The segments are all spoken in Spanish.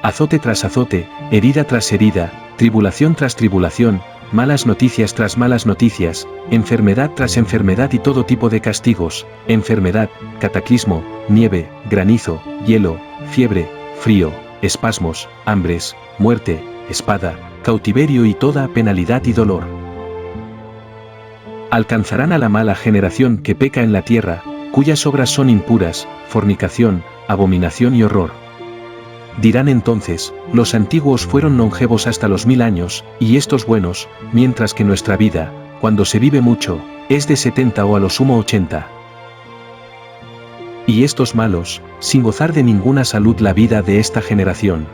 Azote tras azote, herida tras herida, tribulación tras tribulación, malas noticias tras malas noticias, enfermedad tras enfermedad y todo tipo de castigos, enfermedad, cataclismo, nieve, granizo, hielo, fiebre, frío, espasmos, hambres, muerte, espada, cautiverio y toda penalidad y dolor. Alcanzarán a la mala generación que peca en la tierra, cuyas obras son impuras, fornicación, abominación y horror. Dirán entonces, los antiguos fueron longevos hasta los 1000 años, y estos buenos, mientras que nuestra vida, cuando se vive mucho, es de 70 o a lo sumo 80. Y estos malos, sin gozar de ninguna salud la vida de esta generación.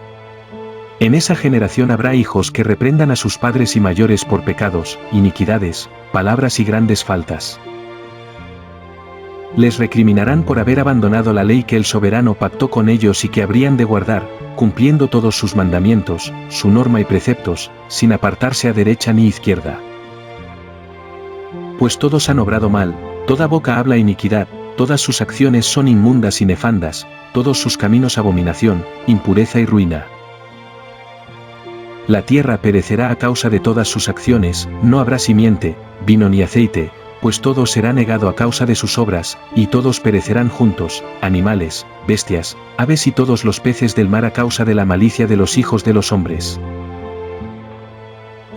En esa generación habrá hijos que reprendan a sus padres y mayores por pecados, iniquidades, palabras y grandes faltas. Les recriminarán por haber abandonado la ley que el soberano pactó con ellos y que habrían de guardar, cumpliendo todos sus mandamientos, su norma y preceptos, sin apartarse a derecha ni izquierda. Pues todos han obrado mal, toda boca habla iniquidad, todas sus acciones son inmundas y nefandas, todos sus caminos abominación, impureza y ruina. La tierra perecerá a causa de todas sus acciones, no habrá simiente, vino ni aceite, pues todo será negado a causa de sus obras, y todos perecerán juntos, animales, bestias, aves y todos los peces del mar a causa de la malicia de los hijos de los hombres.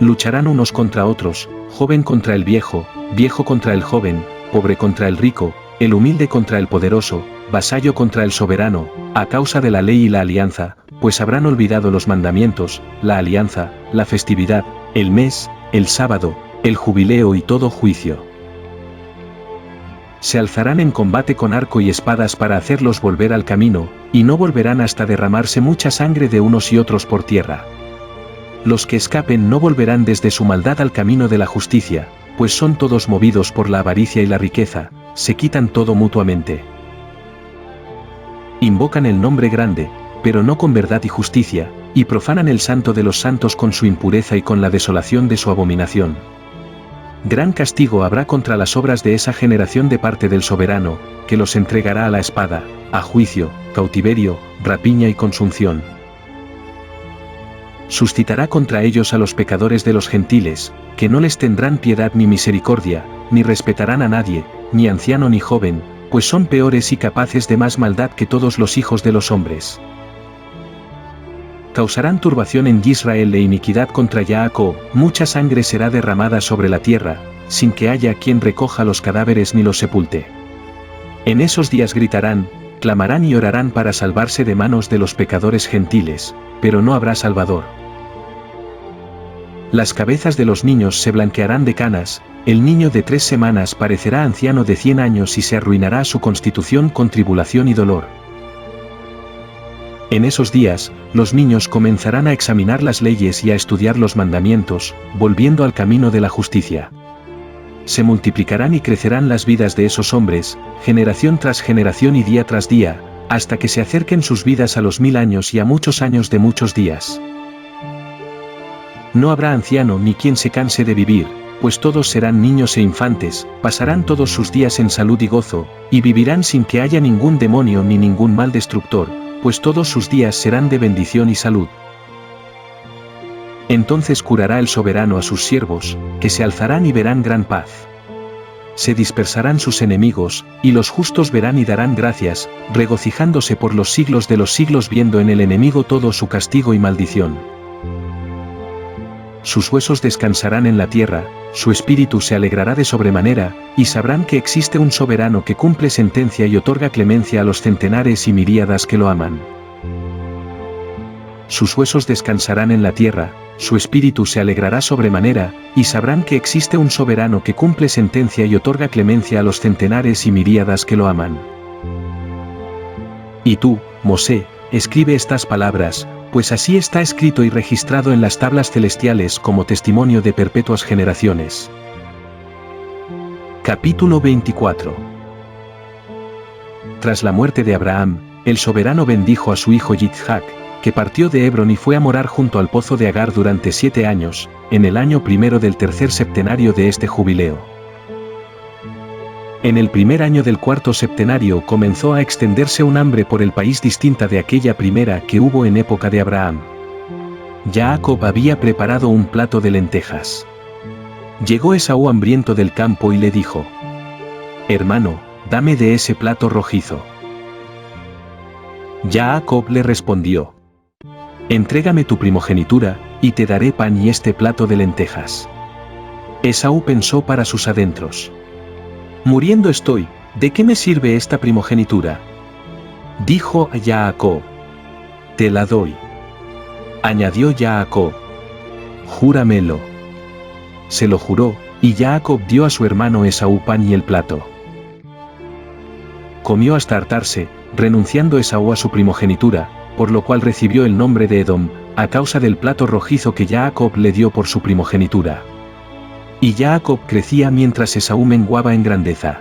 Lucharán unos contra otros, joven contra el viejo, viejo contra el joven, pobre contra el rico, el humilde contra el poderoso, vasallo contra el soberano, a causa de la ley y la alianza, pues habrán olvidado los mandamientos, la alianza, la festividad, el mes, el sábado, el jubileo y todo juicio. Se alzarán en combate con arco y espadas para hacerlos volver al camino, y no volverán hasta derramarse mucha sangre de unos y otros por tierra. Los que escapen no volverán desde su maldad al camino de la justicia, pues son todos movidos por la avaricia y la riqueza, se quitan todo mutuamente. Invocan el nombre grande, pero no con verdad y justicia, y profanan el santo de los santos con su impureza y con la desolación de su abominación. Gran castigo habrá contra las obras de esa generación de parte del soberano, que los entregará a la espada, a juicio, cautiverio, rapiña y consunción. Suscitará contra ellos a los pecadores de los gentiles, que no les tendrán piedad ni misericordia, ni respetarán a nadie, ni anciano ni joven, pues son peores y capaces de más maldad que todos los hijos de los hombres. Causarán turbación en Israel e iniquidad contra Jacob, mucha sangre será derramada sobre la tierra, sin que haya quien recoja los cadáveres ni los sepulte. En esos días gritarán, clamarán y orarán para salvarse de manos de los pecadores gentiles, pero no habrá salvador. Las cabezas de los niños se blanquearán de canas, el niño de 3 semanas parecerá anciano de 100 años y se arruinará su constitución con tribulación y dolor. En esos días, los niños comenzarán a examinar las leyes y a estudiar los mandamientos, volviendo al camino de la justicia. Se multiplicarán y crecerán las vidas de esos hombres, generación tras generación y día tras día, hasta que se acerquen sus vidas a los 1000 años y a muchos años de muchos días. No habrá anciano ni quien se canse de vivir, pues todos serán niños e infantes, pasarán todos sus días en salud y gozo, y vivirán sin que haya ningún demonio ni ningún mal destructor, pues todos sus días serán de bendición y salud. Entonces curará el soberano a sus siervos, que se alzarán y verán gran paz. Se dispersarán sus enemigos, y los justos verán y darán gracias, regocijándose por los siglos de los siglos viendo en el enemigo todo su castigo y maldición. Sus huesos descansarán en la tierra, su espíritu se alegrará de sobremanera, y sabrán que existe un soberano que cumple sentencia y otorga clemencia a los centenares y miríadas que lo aman. Sus huesos descansarán en la tierra, su espíritu se alegrará sobremanera, y sabrán que existe un soberano que cumple sentencia y otorga clemencia a los centenares y miríadas que lo aman. Y tú, Mosé, escribe estas palabras, pues así está escrito y registrado en las tablas celestiales como testimonio de perpetuas generaciones. Capítulo 24. Tras la muerte de Abraham, el soberano bendijo a su hijo Yitzhak, que partió de Hebrón y fue a morar junto al pozo de Agar durante 7 años, en el año primero del tercer septenario de este jubileo. En el primer año del cuarto septenario comenzó a extenderse un hambre por el país distinta de aquella primera que hubo en época de Abraham. Jacob había preparado un plato de lentejas. Llegó Esaú hambriento del campo y le dijo: «Hermano, dame de ese plato rojizo». Jacob le respondió: «Entrégame tu primogenitura, y te daré pan y este plato de lentejas». Esaú pensó para sus adentros: «Muriendo estoy, ¿de qué me sirve esta primogenitura?». Dijo a Jacob: «Te la doy». Añadió Jacob: «Júramelo». Se lo juró, y Jacob dio a su hermano Esaú pan y el plato. Comió hasta hartarse, renunciando Esaú a su primogenitura, por lo cual recibió el nombre de Edom, a causa del plato rojizo que Jacob le dio por su primogenitura. Y Jacob crecía mientras Esaú menguaba en grandeza.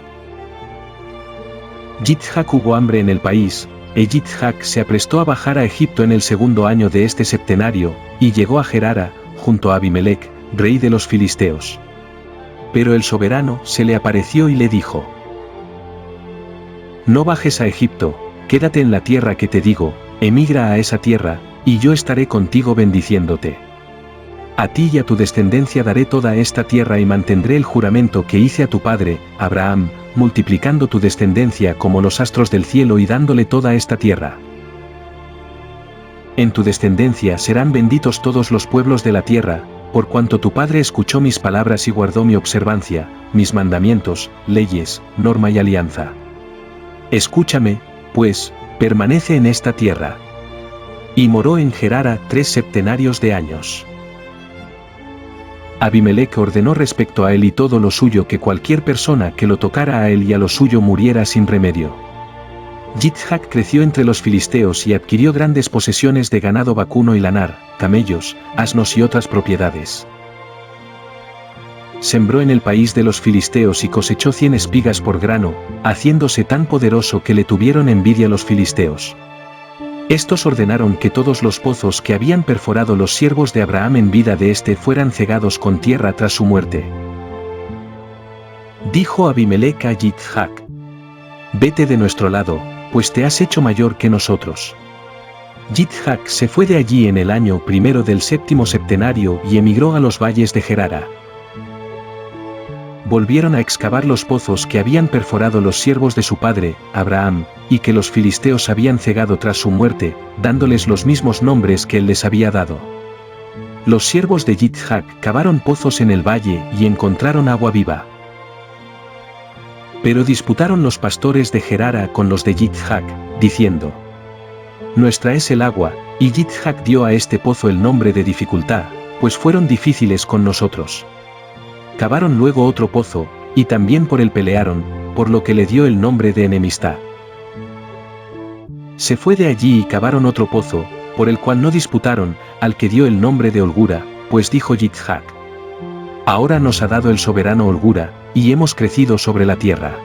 Yitzhak hubo hambre en el país, e Yitzhak se aprestó a bajar a Egipto en el segundo año de este septenario, y llegó a Gerara, junto a Abimelec, rey de los filisteos. Pero el soberano se le apareció y le dijo: «No bajes a Egipto, quédate en la tierra que te digo, emigra a esa tierra, y yo estaré contigo bendiciéndote. A ti y a tu descendencia daré toda esta tierra y mantendré el juramento que hice a tu padre, Abraham, multiplicando tu descendencia como los astros del cielo y dándole toda esta tierra. En tu descendencia serán benditos todos los pueblos de la tierra, por cuanto tu padre escuchó mis palabras y guardó mi observancia, mis mandamientos, leyes, norma y alianza. Escúchame, pues, permanece en esta tierra». Y moró en Gerara 3 septenarios de años. Abimelec ordenó respecto a él y todo lo suyo que cualquier persona que lo tocara a él y a lo suyo muriera sin remedio. Yitzhak creció entre los filisteos y adquirió grandes posesiones de ganado vacuno y lanar, camellos, asnos y otras propiedades. Sembró en el país de los filisteos y cosechó 100 espigas por grano, haciéndose tan poderoso que le tuvieron envidia los filisteos. Estos ordenaron que todos los pozos que habían perforado los siervos de Abraham en vida de éste fueran cegados con tierra tras su muerte. Dijo Abimelec a Yitzhak: «Vete de nuestro lado, pues te has hecho mayor que nosotros». Yitzhak se fue de allí en el año primero del séptimo septenario y emigró a los valles de Gerara. Volvieron a excavar los pozos que habían perforado los siervos de su padre, Abraham, y que los filisteos habían cegado tras su muerte, dándoles los mismos nombres que él les había dado. Los siervos de Yitzhak cavaron pozos en el valle y encontraron agua viva. Pero disputaron los pastores de Gerara con los de Yitzhak, diciendo: «Nuestra es el agua», y Yitzhak dio a este pozo el nombre de dificultad, pues fueron difíciles con nosotros. Cavaron luego otro pozo, y también por él pelearon, por lo que le dio el nombre de enemistad. Se fue de allí y cavaron otro pozo, por el cual no disputaron, al que dio el nombre de holgura, pues dijo Yitzhak: «Ahora nos ha dado el soberano holgura, y hemos crecido sobre la tierra».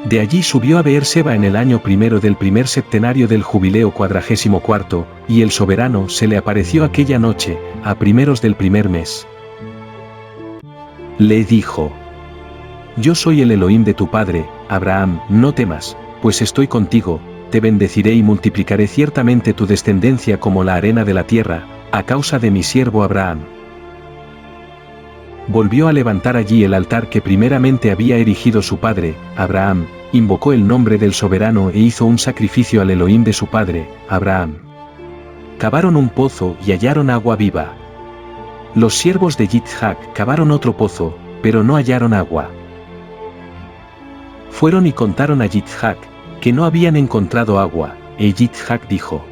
De allí subió a Beerseba en el año primero del primer septenario del jubileo 44, y el soberano se le apareció aquella noche, a primeros del primer mes. Le dijo: «Yo soy el Elohim de tu padre, Abraham, no temas, pues estoy contigo, te bendeciré y multiplicaré ciertamente tu descendencia como la arena de la tierra, a causa de mi siervo Abraham». Volvió a levantar allí el altar que primeramente había erigido su padre, Abraham, invocó el nombre del soberano e hizo un sacrificio al Elohim de su padre, Abraham. Cavaron un pozo y hallaron agua viva. Los siervos de Yitzhak cavaron otro pozo, pero no hallaron agua. Fueron y contaron a Yitzhak, que no habían encontrado agua, e Yitzhak dijo: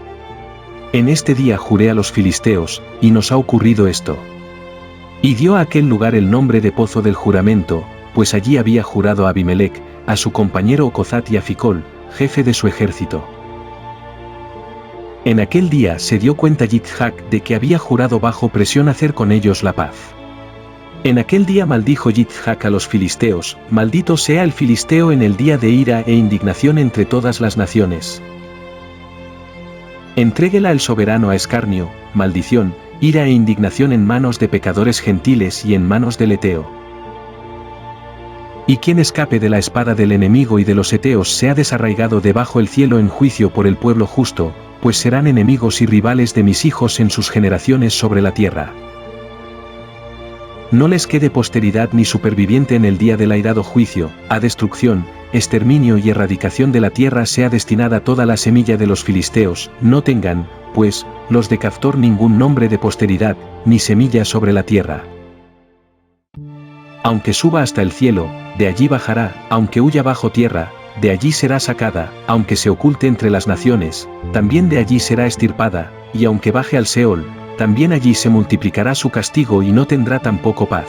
«En este día juré a los filisteos, y nos ha ocurrido esto». Y dio a aquel lugar el nombre de Pozo del Juramento, pues allí había jurado a Abimelec, a su compañero Ocozat y a Ficol, jefe de su ejército. En aquel día se dio cuenta Yitzhak de que había jurado bajo presión hacer con ellos la paz. En aquel día maldijo Yitzhak a los filisteos: «Maldito sea el filisteo en el día de ira e indignación entre todas las naciones. Entréguela el soberano a escarnio, maldición, ira e indignación en manos de pecadores gentiles y en manos del Eteo». Y quien escape de la espada del enemigo y de los heteos sea desarraigado debajo el cielo en juicio por el pueblo justo, pues serán enemigos y rivales de mis hijos en sus generaciones sobre la tierra. No les quede posteridad ni superviviente en el día del airado juicio, a destrucción, exterminio y erradicación de la tierra sea destinada toda la semilla de los filisteos, no tengan, pues, los de Caftor ningún nombre de posteridad, ni semilla sobre la tierra. Aunque suba hasta el cielo, de allí bajará, aunque huya bajo tierra, de allí será sacada, aunque se oculte entre las naciones, también de allí será extirpada, y aunque baje al Seol, también allí se multiplicará su castigo y no tendrá tampoco paz.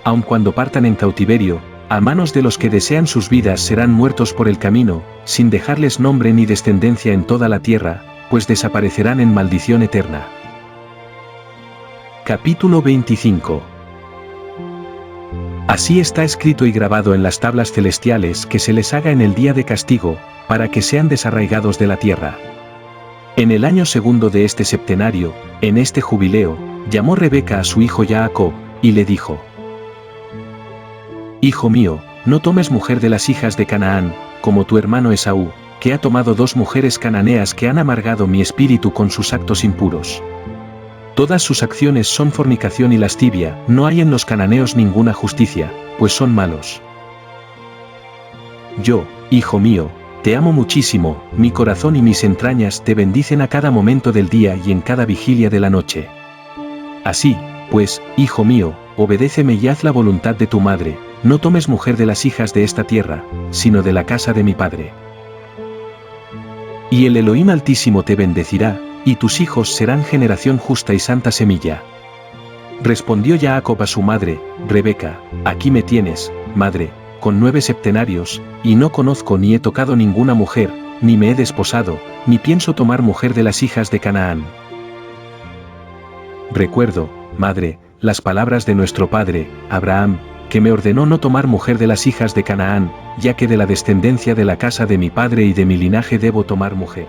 Aun cuando partan en cautiverio, a manos de los que desean sus vidas serán muertos por el camino, sin dejarles nombre ni descendencia en toda la tierra, pues desaparecerán en maldición eterna. Capítulo 25. Así está escrito y grabado en las tablas celestiales que se les haga en el día de castigo, para que sean desarraigados de la tierra. En el año segundo de este septenario, en este jubileo, llamó Rebeca a su hijo Jacob, y le dijo: Hijo mío, no tomes mujer de las hijas de Canaán, como tu hermano Esaú, que ha tomado 2 mujeres cananeas que han amargado mi espíritu con sus actos impuros. Todas sus acciones son fornicación y lascivia, no hay en los cananeos ninguna justicia, pues son malos. Yo, hijo mío, te amo muchísimo, mi corazón y mis entrañas te bendicen a cada momento del día y en cada vigilia de la noche. Así, pues, hijo mío, obedéceme y haz la voluntad de tu madre, no tomes mujer de las hijas de esta tierra, sino de la casa de mi padre. Y el Elohim Altísimo te bendecirá, y tus hijos serán generación justa y santa semilla. Respondió Jacob a su madre, Rebeca: Aquí me tienes, madre, con 9 septenarios, y no conozco ni he tocado ninguna mujer, ni me he desposado, ni pienso tomar mujer de las hijas de Canaán. Recuerdo, madre, las palabras de nuestro padre, Abraham, que me ordenó no tomar mujer de las hijas de Canaán, ya que de la descendencia de la casa de mi padre y de mi linaje debo tomar mujer.